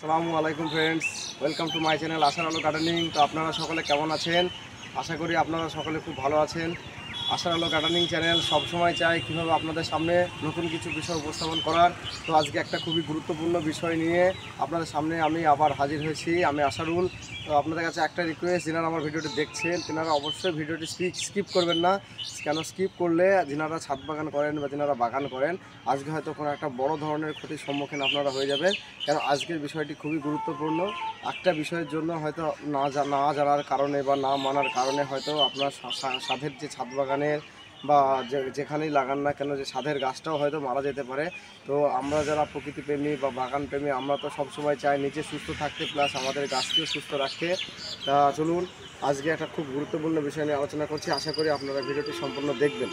আসসালামু আলাইকুম friends, welcome to my channel আশার আলো গার্ডেনিং। তো আপনারা সকলে কেমন আছেন? আশা করি আপনারা সকলে খুব ভালো আছেন। আশার আলো গার্ডেনিং চ্যানেল সবসময় চায় কীভাবে আপনাদের সামনে নতুন কিছু বিষয় উপস্থাপন করার। তো আজকে একটা খুবই গুরুত্বপূর্ণ বিষয় নিয়ে আপনাদের সামনে আমি আবার হাজির হয়েছি। আমি আশারুল। তো আপনাদের কাছে একটা রিকোয়েস্ট, যিনারা আমার ভিডিওটি দেখছেন তিনারা অবশ্যই ভিডিওটি স্কিপ করবেন না। কেন স্কিপ করলে যিনারা ছাদ বাগান করেন বা যিনারা বাগান করেন আজকে হয়তো কোনো একটা বড় ধরনের ক্ষতির সম্মুখীন আপনারা হয়ে যাবেন। কেন আজকের বিষয়টি খুবই গুরুত্বপূর্ণ। একটা বিষয়ের জন্য হয়তো না জানার কারণে বা না মানার কারণে হয়তো আপনার সাধের যে ছাদ বাগানের বা যেখানেই লাগান না কেন যে ছাদের গাছটাও হয়তো মারা যেতে পারে। তো আমরা যারা প্রকৃতি প্রেমী বা বাগান প্রেমী আমরা তো সবসময় চাই নিচে সুস্থ থাকতে, প্লাস আমাদের গাছকেও সুস্থ রাখতে। তা চলুন আজকে একটা খুব গুরুত্বপূর্ণ বিষয় নিয়ে আলোচনা করছি। আশা করি আপনারা ভিডিওটি সম্পূর্ণ দেখবেন।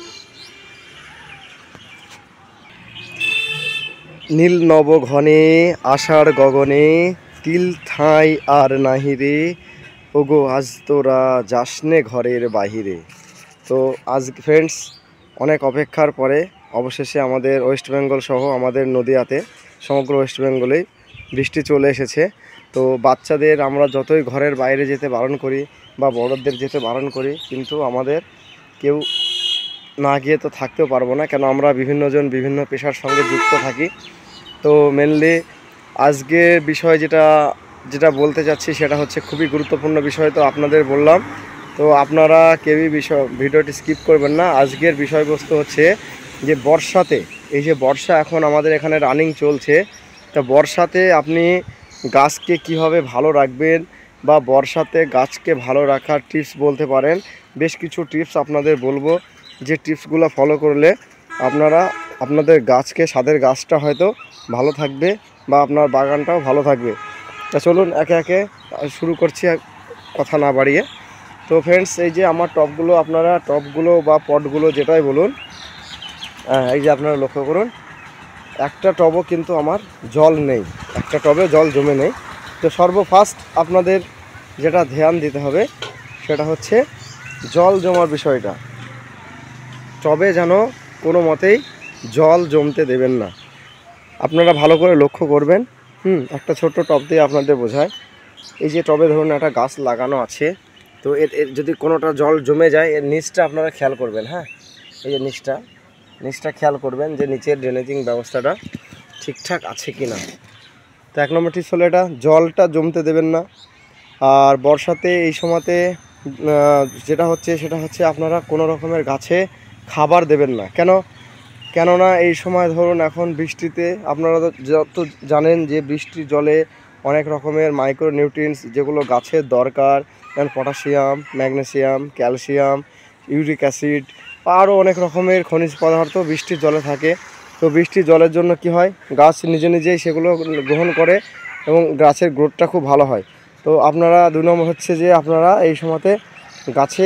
নীল নব ঘনে আষাঢ় গগনে তিল ঠাঁই আর নাহিরে ওগো আজ তোরা যাসনে ঘরের বাহিরে। তো আজ ফ্রেন্ডস অনেক অপেক্ষার পরে অবশেষে আমাদের ওয়েস্ট বেঙ্গল সহ আমাদের নদিয়াতে সমগ্র ওয়েস্ট বেঙ্গলেই বৃষ্টি চলে এসেছে। তো বাচ্চাদের আমরা যতই ঘরের বাইরে যেতে বারণ করি বা বড়দের যেতে বারণ করি, কিন্তু আমাদের কেউ না গিয়ে তো থাকতেও পারবো না, কেন আমরা বিভিন্নজন বিভিন্ন পেশার সঙ্গে যুক্ত থাকি। তো মেনলি আজকে বিষয় যেটা বলতে চাচ্ছি সেটা হচ্ছে খুবই গুরুত্বপূর্ণ বিষয়। তো আপনাদের বললাম, তো আপনারা কেউই ভিডিওটি স্কিপ করবেন না। আজকের বিষয়বস্তু হচ্ছে যে বর্ষাতে, এই যে বর্ষা এখন আমাদের এখানে রানিং চলছে, তো বর্ষাতে আপনি গাছকে কীভাবে ভালো রাখবেন বা বর্ষাতে গাছকে ভালো রাখার টিপস বলতে পারেন। বেশ কিছু টিপস আপনাদের বলবো, যে টিপসগুলো ফলো করলে আপনারা আপনাদের গাছকে ছাদের গাছটা হয়তো ভালো থাকবে বা আপনার বাগানটাও ভালো থাকবে। তা চলুন একে একে শুরু করছি কথা না বাড়িয়ে। তো ফ্রেন্ডস, এই যে আমার টবগুলো, আপনারা টবগুলো বা পটগুলো যেটাই বলুন, এই যে আপনারা লক্ষ্য করুন, একটা টবও কিন্তু আমার জল নেই, একটা টবে জল জমে নেই। তো সর্বফার্স্ট আপনাদের যেটা ধ্যান দিতে হবে সেটা হচ্ছে জল জমার বিষয়টা। টবে যেন কোনো মতেই জল জমতে দেবেন না। আপনারা ভালো করে লক্ষ্য করবেন। একটা ছোট্ট টব দিয়ে আপনাদের বোঝায়। এই যে টবে ধরুন একটা গাছ লাগানো আছে, তো এর যদি কোনোটা জল জমে যায় এর নিচটা আপনারা খেয়াল করবেন। হ্যাঁ, এই যে নিচটা খেয়াল করবেন যে নিচের ড্রেনেজিং ব্যবস্থাটা ঠিকঠাক আছে কি না। তো এক নম্বর টিপস হলো এটা, জলটা জমতে দেবেন না। আর বর্ষাতে এই সময়তে সেটা হচ্ছে আপনারা কোনো রকমের গাছে খাবার দেবেন না। কেননা এই সময় ধরুন এখন বৃষ্টিতে আপনারা যত জানেন যে বৃষ্টির জলে অনেক রকমের মাইক্রো নিউট্রিয়েন্টস যেগুলো গাছের দরকার, যেমন potassium, magnesium, calcium, uric acid, আরও অনেক রকমের খনিজ পদার্থ বৃষ্টির জলে থাকে। তো বৃষ্টির জলের জন্য কি হয়, গাছ নিজেই সেগুলো গ্রহণ করে এবং গাছের গ্রোথটা খুব ভালো হয়। তো আপনারা 2 নম্বর হচ্ছে যে আপনারা এই সময়তে গাছে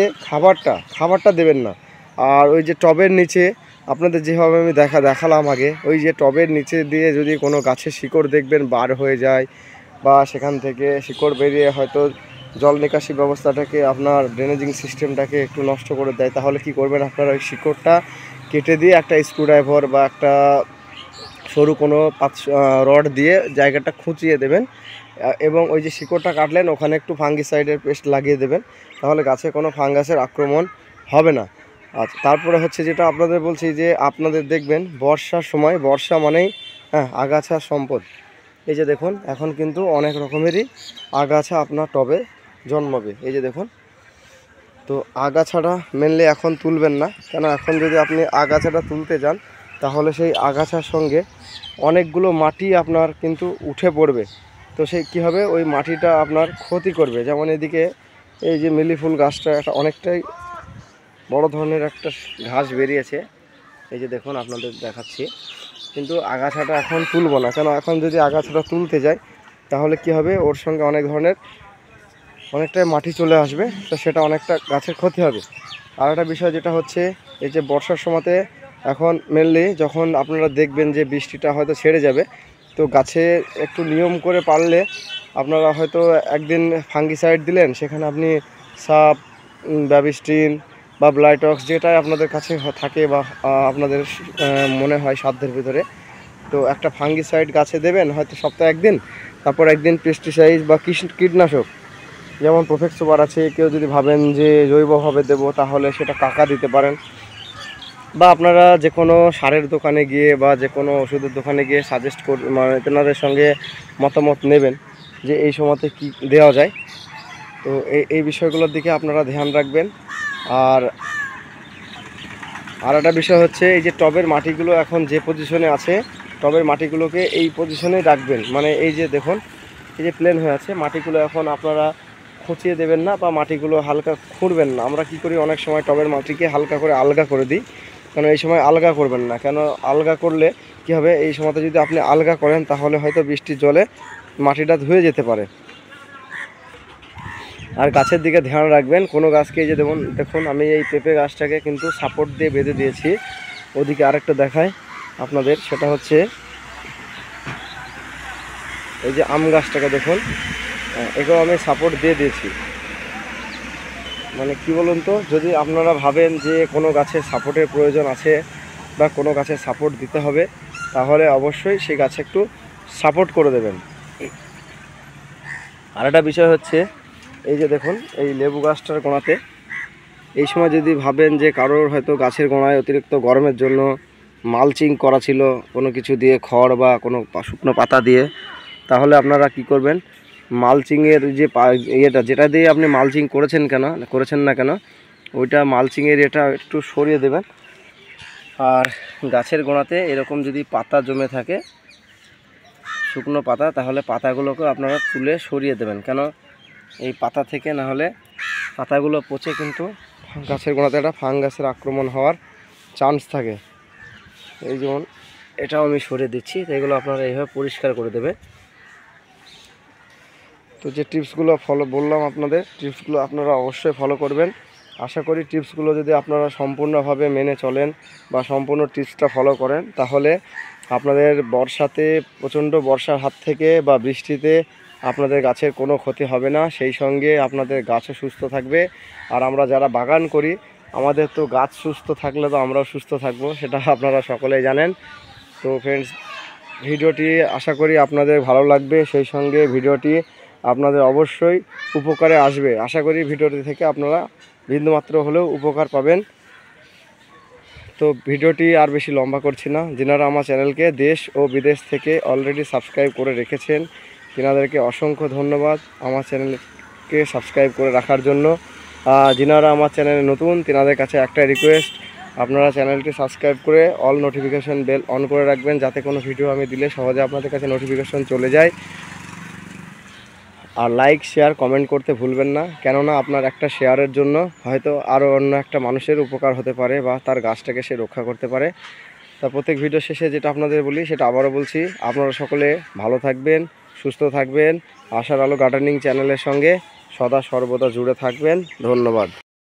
খাবারটা দেবেন না। আর ওই যে টবের নিচে আপনাদের যেভাবে আমি দেখালাম আগে, ওই যে টবের নিচে দিয়ে যদি কোনো গাছের শিকড় দেখবেন বার হয়ে যায় বা সেখান থেকে শিকড় বেরিয়ে হয়তো জল নিকাশি ব্যবস্থাটাকে, আপনার ড্রেনেজিং সিস্টেমটাকে একটু নষ্ট করে দেয়, তাহলে কি করবেন, আপনারা ওই শিকড়টা কেটে দিয়ে একটা স্ক্রুড্রাইভার বা একটা সরু কোনো রড দিয়ে জায়গাটা খুঁচিয়ে দেবেন এবং ওই যে শিকড়টা কাটলেন ওখানে একটু ফাঙ্গিসাইডের পেস্ট লাগিয়ে দেবেন, তাহলে গাছে কোনো ফাঙ্গাসের আক্রমণ হবে না। আচ্ছা, তারপরে হচ্ছে যেটা আপনাদের বলছি যে আপনাদের দেখবেন বর্ষার সময়, বর্ষা মানেই আগাছার সম্পদ। এই যে দেখুন এখন কিন্তু অনেক রকমেরই আগাছা আপনার টবে জন্মাবে। এই যে দেখুন, তো আগাছাটা মেনলি এখন তুলবেন না, কেন এখন যদি আপনি আগাছাটা তুলতে যান তাহলে সেই আগাছার সঙ্গে অনেকগুলো মাটি আপনার কিন্তু উঠে পড়বে। তো সেই কী হবে, ওই মাটিটা আপনার ক্ষতি করবে। যেমন এদিকে এই যে মিলি ফুল গাছটা একটা অনেকটাই বড় ধরনের একটা ঘাস বেরিয়েছে, এই যে দেখুন আপনাদের দেখাচ্ছি। কিন্তু আগাছাটা এখন তুলব না, কেন এখন যদি আগাছাটা তুলতে যাই তাহলে কি হবে, ওর সঙ্গে অনেকটাই মাটি চলে আসবে, তো সেটা অনেকটা গাছের ক্ষতি হবে। আর একটা বিষয় যেটা হচ্ছে, এই যে বর্ষার সময়তে এখন মেনলি যখন আপনারা দেখবেন যে বৃষ্টিটা হয়তো ছেড়ে যাবে, তো গাছে একটু নিয়ম করে পারলে আপনারা হয়তো একদিন ফাঙ্গিসাইড দিলেন, সেখানে আপনি সাপ, ব্যাবিস্টিন বা ব্লাইটক্স যেটাই আপনাদের কাছে থাকে বা আপনাদের মনে হয় সাধ্যের ভিতরে, তো একটা ফাঙ্গিসাইড গাছে দেবেন হয়তো সপ্তাহে একদিন। তারপর একদিন পেস্টিসাইড বা কীটনাশক যেমন প্রফেক্ট সুপার আছে, কেউ যদি ভাবেন যে জৈবভাবে দেবো তাহলে সেটা কাকা দিতে পারেন, বা আপনারা যে কোনো সারের দোকানে গিয়ে বা যে কোনো ওষুধের দোকানে গিয়ে সাজেস্ট মানে তেনাদের সঙ্গে মতামত নেবেন যে এই সময়তে কি দেওয়া যায়। তো এই বিষয়গুলোর দিকে আপনারা ধ্যান রাখবেন। আর একটা বিষয় হচ্ছে, এই যে টবের মাটিগুলো এখন যে পজিশনে আছে, টবের মাটিগুলোকে এই পজিশনে রাখবেন। মানে এই যে দেখুন, এই যে প্লেন হয়ে আছে মাটিগুলো, এখন আপনারা খুঁচিয়ে দেবেন না বা মাটিগুলো হালকা খুঁড়বেন না। আমরা কি করি, অনেক সময় টবের মাটিকে হালকা করে আলগা করে দিই, কেন এই সময় আলগা করবেন না। কেন আলগা করলে কি হবে, এই সময়তে যদি আপনি আলগা করেন তাহলে হয়তো বৃষ্টির জলে মাটিটা ধুয়ে যেতে পারে। আর গাছের দিকে ধ্যান রাখবেন, কোনো গাছকে এই যে দেখুন আমি এই পেঁপে গাছটাকে কিন্তু সাপোর্ট দিয়ে বেঁধে দিয়েছি। ওদিকে আরেকটা দেখায় আপনাদের, সেটা হচ্ছে এই যে আম গাছটাকে দেখুন, একেও আমি সাপোর্ট দিয়ে দিয়েছি। মানে কি বলুন তো, যদি আপনারা ভাবেন যে কোনো গাছের সাপোর্টের প্রয়োজন আছে বা কোনো গাছের সাপোর্ট দিতে হবে, তাহলে অবশ্যই সেই গাছে একটু সাপোর্ট করে দেবেন। আর একটা বিষয় হচ্ছে, এই যে দেখুন এই লেবু গাছটার গোড়াতে এই সময় যদি ভাবেন যে কারোর হয়তো গাছের গোড়ায় অতিরিক্ত গরমের জন্য মালচিং করা ছিল কোনো কিছু দিয়ে, খড় বা কোনো শুকনো পাতা দিয়ে, তাহলে আপনারা কি করবেন, মালচিংয়ের যে যেটা দিয়ে আপনি মালচিং করেছেন না কেন ওইটা মালচিংয়ের এটা একটু সরিয়ে দেবেন। আর গাছের গোড়াতে এরকম যদি পাতা জমে থাকে, শুকনো পাতা, তাহলে পাতাগুলোকে আপনারা তুলে সরিয়ে দেবেন। কেন এই পাতা থেকে না হলে পাতাগুলো পচে কিন্তু গাছের গোড়াতে একটা ফাঙ্গাসের আক্রমণ হওয়ার চান্স থাকে। এই যেমন এটাও আমি সরিয়ে দিচ্ছি, তো এগুলো আপনারা এইভাবে পরিষ্কার করে দেবে। তো যে টিপসগুলো বললাম আপনাদের, টিপসগুলো আপনারা অবশ্যই ফলো করবেন। আশা করি টিপসগুলো যদি আপনারা সম্পূর্ণভাবে মেনে চলেন বা সম্পূর্ণ টিপসটা ফলো করেন, তাহলে আপনাদের বর্ষাতে, প্রচণ্ড বর্ষার হাত থেকে বা বৃষ্টিতে আপনাদের গাছের কোনো ক্ষতি হবে না, সেই সঙ্গে আপনাদের গাছও সুস্থ থাকবে। আর আমরা যারা বাগান করি, আমাদের তো গাছ সুস্থ থাকলে তো আমরাও সুস্থ থাকবো, সেটা আপনারা সকলেই জানেন। তো ফ্রেন্ডস, ভিডিওটি আশা করি আপনাদের ভালো লাগবে, সেই সঙ্গে ভিডিওটি আপনাদের অবশ্যই উপকারে আসবে। আশা করি ভিডিওটি থেকে আপনারা বিন্দুমাত্র হলেও উপকার পাবেন। তো ভিডিওটি আর বেশি লম্বা করছি না। যিনারা আমার চ্যানেলকে দেশ ও বিদেশ থেকে অলরেডি সাবস্ক্রাইব করে রেখেছেন, তিনাদেরকে অসংখ্য ধন্যবাদ আমার চ্যানেলকে সাবস্ক্রাইব করে রাখার জন্য। যিনারা আমার চ্যানেলে নতুন, তিনাদের কাছে একটা রিকোয়েস্ট, আপনারা চ্যানেলটি সাবস্ক্রাইব করে অল নোটিফিকেশন বেল অন করে রাখবেন, যাতে কোনো ভিডিও আমি দিলে সহজে আপনাদের কাছে নোটিফিকেশন চলে যায়। আর লাইক, শেয়ার, কমেন্ট করতে ভুলবেন না, কেননা আপনার একটা শেয়ারের জন্য হয়তো আরও অন্য একটা মানুষের উপকার হতে পারে বা তার গাছটাকে সে রক্ষা করতে পারে। তা প্রত্যেক ভিডিও শেষে যেটা আপনাদের বলি সেটা আবারও বলছি, আপনারা সকলে ভালো থাকবেন, সুস্থ থাকবেন, আশার আলো গার্ডেনিং চ্যানেলের সঙ্গে সদা সর্বদা জুড়ে থাকবেন। ধন্যবাদ।